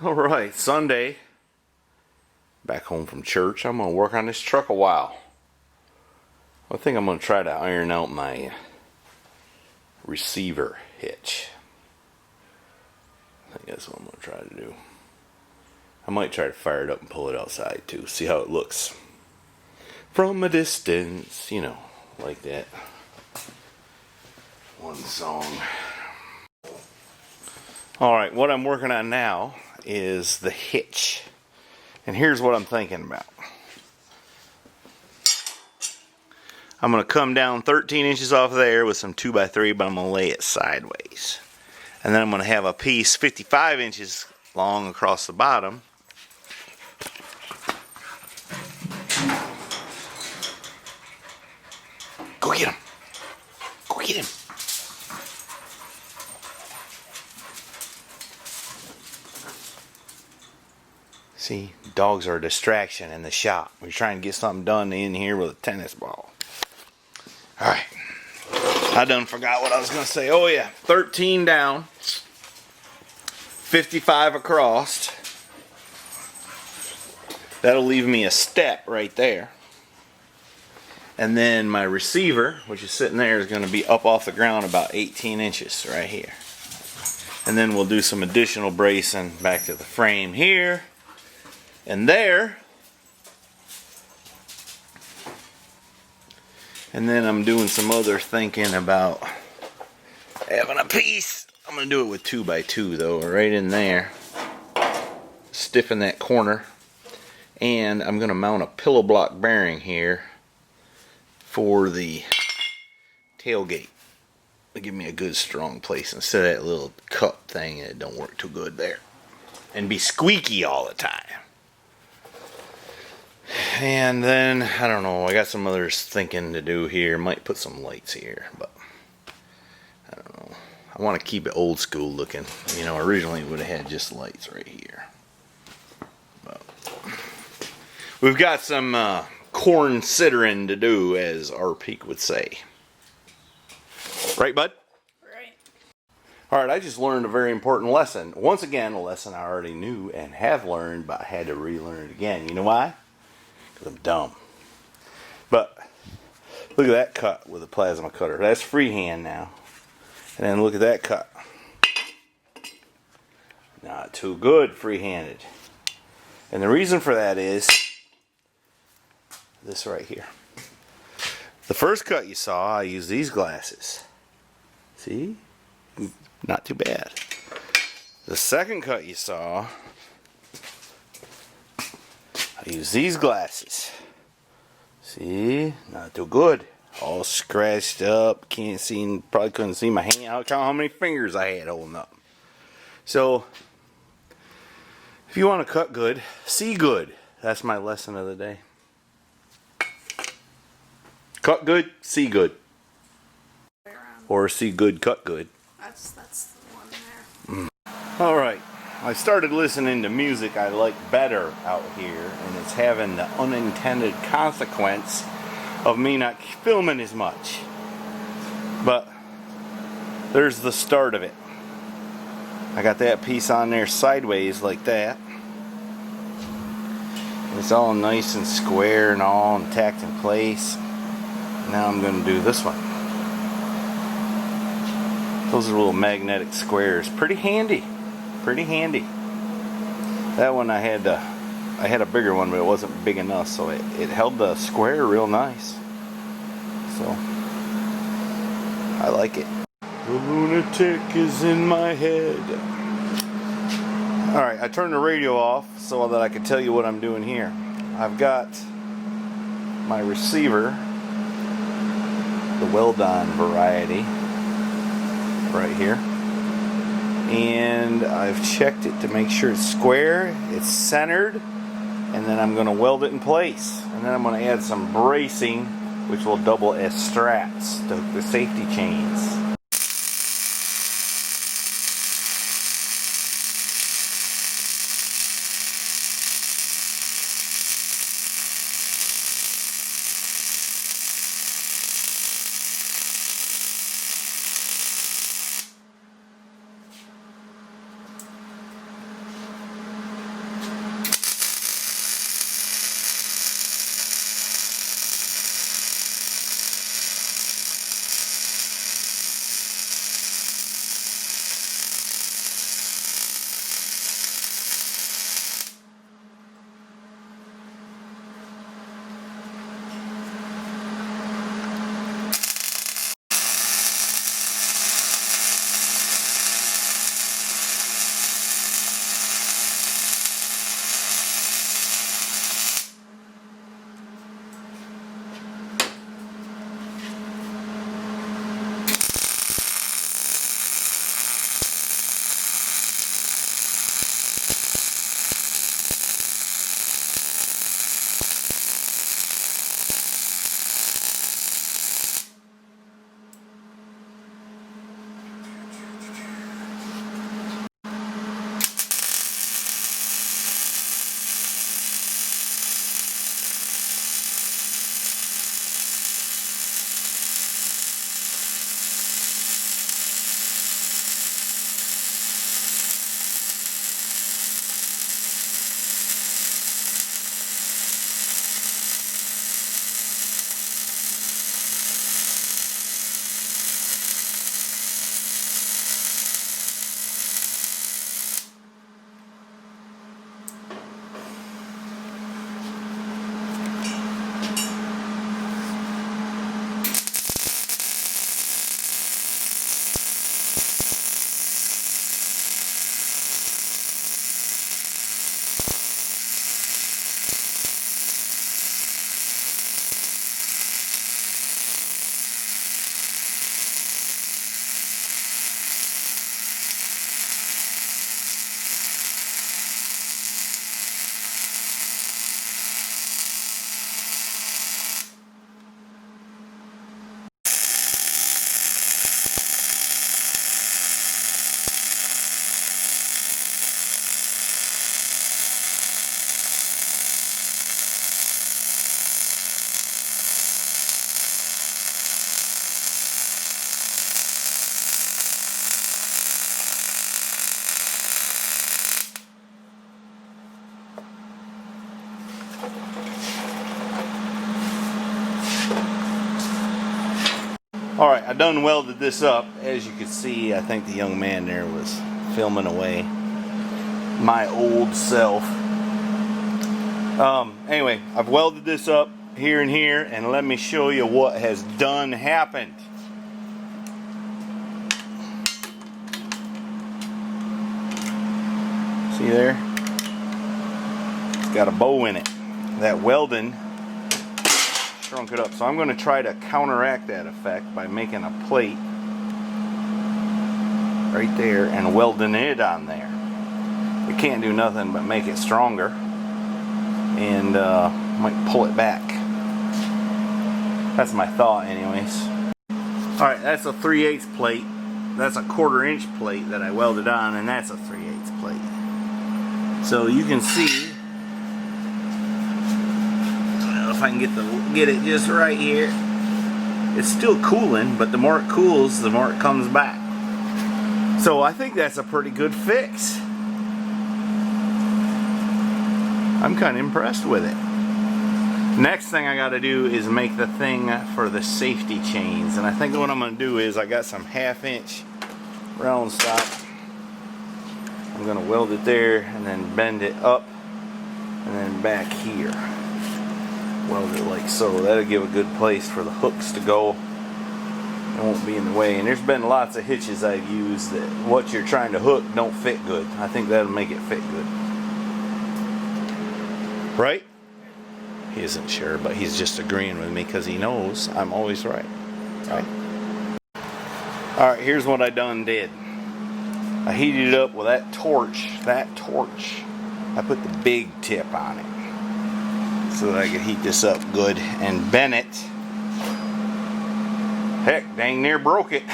Alright, Sunday. Back home from church. I'm going to work on this truck a while. I think I'm going to try to iron out my receiver hitch. I think that's what I'm going to try to do. I might try to fire it up and pull it outside too. See how it looks. From a distance, you know, like that. One song. Alright, what I'm working on now is the hitch. And here's what I'm thinking about. I'm going to come down 13 inches off there with some 2x3, but I'm going to lay it sideways. And then I'm going to have a piece 55 inches long across the bottom. Go get him. Go get him. See, dogs are a distraction in the shop. We're trying to get something done in here with a tennis ball. Alright. I done forgot what I was going to say. Oh yeah, 13 down. 55 across. That'll leave me a step right there. And then my receiver, which is sitting there, is going to be up off the ground about 18 inches right here. And then we'll do some additional bracing back to the frame here and there. And then I'm doing some other thinking about having a piece. I'm going to do it with 2x2 though, right in there. Stiffen that corner. And I'm going to mount a pillow block bearing here for the tailgate. It'll give me a good strong place instead of that little cup thing that don't work too good there. And be squeaky all the time. And then, I don't know, I got some other thinking to do here. Might put some lights here, but I don't know. I want to keep it old school looking. You know, originally it would have had just lights right here. But we've got some corn sidering to do, as our Peak would say. Right, bud? Right. Alright, I just learned a very important lesson. Once again, a lesson I already knew and have learned, but I had to relearn it again. You know why? Because I'm dumb. But look at that cut with a plasma cutter. That's freehand now. And then look at that cut. Not too good free-handed. And the reason for that is this right here. The first cut you saw, I used these glasses. See? Not too bad. The second cut you saw, I use these glasses. See? Not too good. All scratched up. Can't see, probably couldn't see my hand. I'll count how many fingers I had holding up. So, if you want to cut good, see good. That's my lesson of the day. Cut good, see good. Or see good, cut good. That's the one there. Alright. I started listening to music I like better out here, and it's having the unintended consequence of me not filming as much. But there's the start of it. I got that piece on there sideways like that. It's all nice and square and all and tacked in place. Now I'm going to do this one. Those are little magnetic squares. Pretty handy. Pretty handy. That one I had a bigger one, but it wasn't big enough, so it held the square real nice. So I like it. The lunatic is in my head. Alright, I turned the radio off so that I could tell you what I'm doing here. I've got my receiver, the Welding variety, right here. And I've checked it to make sure it's square, it's centered, and then I'm going to weld it in place. And then I'm going to add some bracing, which will double as straps to the safety chains. Alright, I done welded this up. As you can see, I think the young man there was filming away. My old self. Anyway, I've welded this up here and here, and let me show you what has done happened. See there? It's got a bow in it. That welding shrunk it up. So I'm going to try to counteract that effect by making a plate right there and welding it on there. It can't do nothing but make it stronger, and might pull it back. That's my thought anyways. Alright, that's a 3/8 plate. That's a 1/4 inch plate that I welded on, and that's a 3/8 plate. So you can see, if I can get it just right here, it's still cooling, but the more it cools, the more it comes back. So I think that's a pretty good fix. I'm kind of impressed with it. Next thing I got to do is make the thing for the safety chains, and I think what I'm going to do is I got some 1/2 inch round stock. I'm going to weld it there and then bend it up and then back here. Weld it like so. That'll give a good place for the hooks to go. It won't be in the way. And there's been lots of hitches I've used that what you're trying to hook don't fit good. I think that'll make it fit good. Right? He isn't sure, but he's just agreeing with me because he knows I'm always right. Right? Alright, here's what I done did. I heated it up with that torch. I put the big tip on it so that I could heat this up good and bend it. Heck, dang near broke it.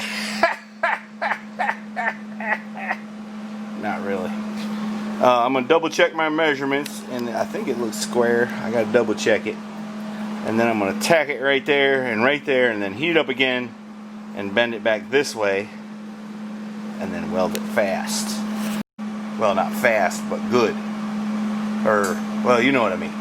Not really. I'm going to double check my measurements, and I think it looks square. I got to double check it. And then I'm going to tack it right there, and then heat it up again and bend it back this way, and then weld it fast. Well, not fast, but good. Or, well, you know what I mean.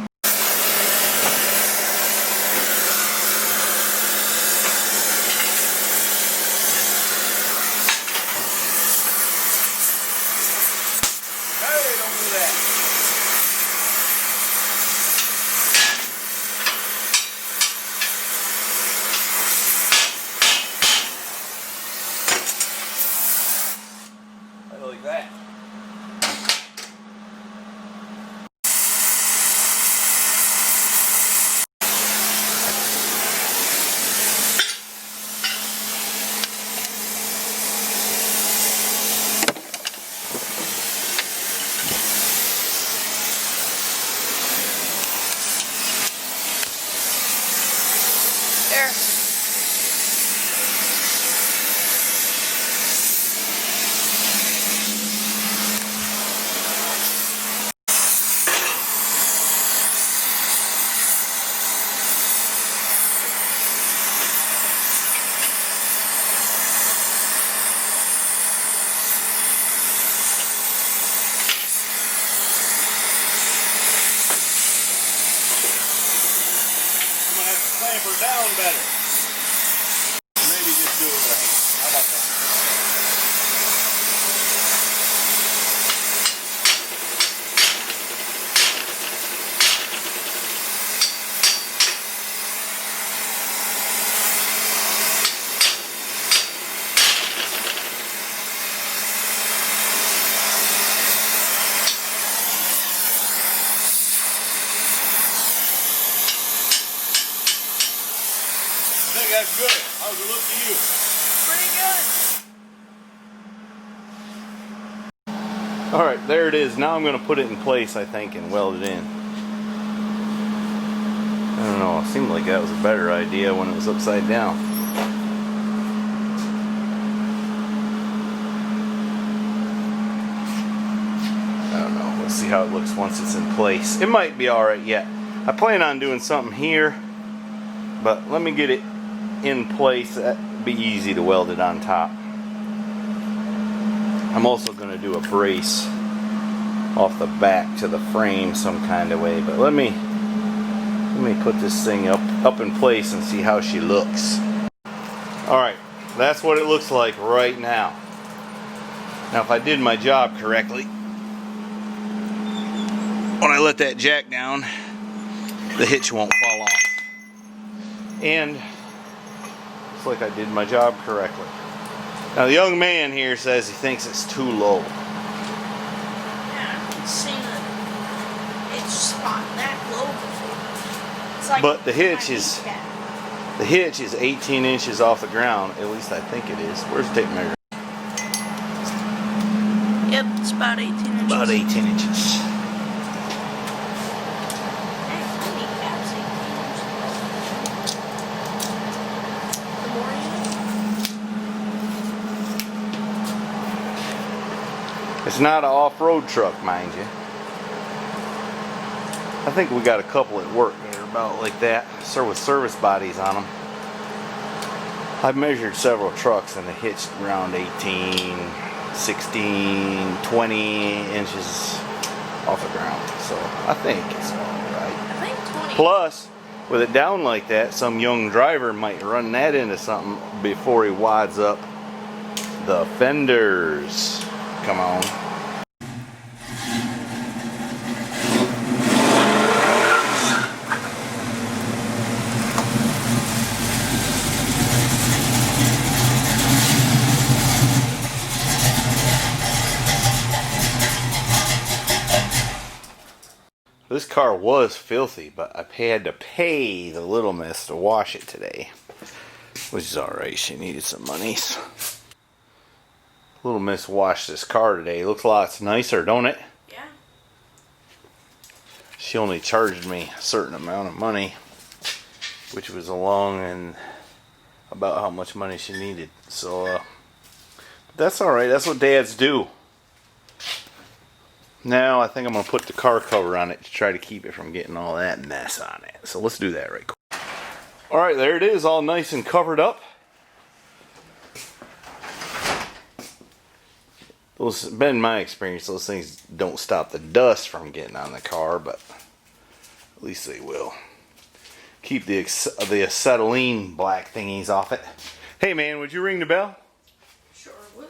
Like that. There. Clamp her down better. Maybe just do it with a hand. How about that? I think that's good. How's it look to you? Pretty good. Alright, there it is. Now I'm going to put it in place, I think, and weld it in. I don't know. It seemed like that was a better idea when it was upside down. I don't know. We'll see how it looks once it's in place. It might be alright yet. I plan on doing something here, but let me get it in place. That'd be easy to weld it on top. I'm also going to do a brace off the back to the frame some kind of way, but let me put this thing up in place and see how she looks. Alright, that's what it looks like right now. Now if I did my job correctly, when I let that jack down, the hitch won't fall off. And looks like I did my job correctly. Now the young man here says he thinks it's too low. Yeah, I've seen a hitch spot that low before. It's like But the hitch my is kneecap. the hitch is 18 inches off the ground. At least I think it is. Where's the tape measure? Yep, it's about 18 inches. About 18 inches. Hey, my kneecap's 18 inches. The more you know. It's not an off-road truck, mind you. I think we got a couple at work that are about like that, with service bodies on them. I've measured several trucks and they hitched around 18, 16, 20 inches off the ground. So I think it's alright. I think 20. Plus, with it down like that, some young driver might run that into something before he wads up the fenders. Come on. This car was filthy, but I had to pay the little miss to wash it today. Which is alright, she needed some monies. Little miss washed this car today. Looks lots nicer, don't it? Yeah. She only charged me a certain amount of money, which was along and about how much money she needed. So, that's alright. That's what dads do. Now I think I'm going to put the car cover on it to try to keep it from getting all that mess on it. So let's do that right quick. Alright, there it is, all nice and covered up. Those, been my experience, those things don't stop the dust from getting on the car, but at least they will. Keep the acetylene black thingies off it. Hey man, would you ring the bell? Sure would.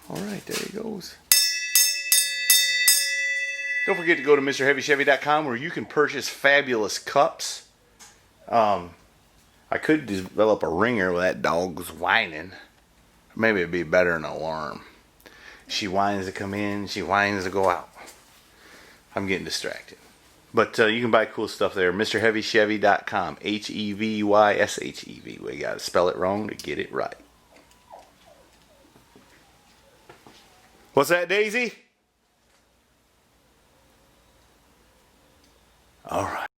Alright, there he goes. Don't forget to go to MrHeavyChevy.com where you can purchase fabulous cups. I could develop a ringer with that dog's whining. Maybe it'd be better than an alarm. She whines to come in, she whines to go out. I'm getting distracted. But you can buy cool stuff there. MrHeavyChevy.com. HEVYSHEV. We gotta spell it wrong to get it right. What's that, Daisy? All right.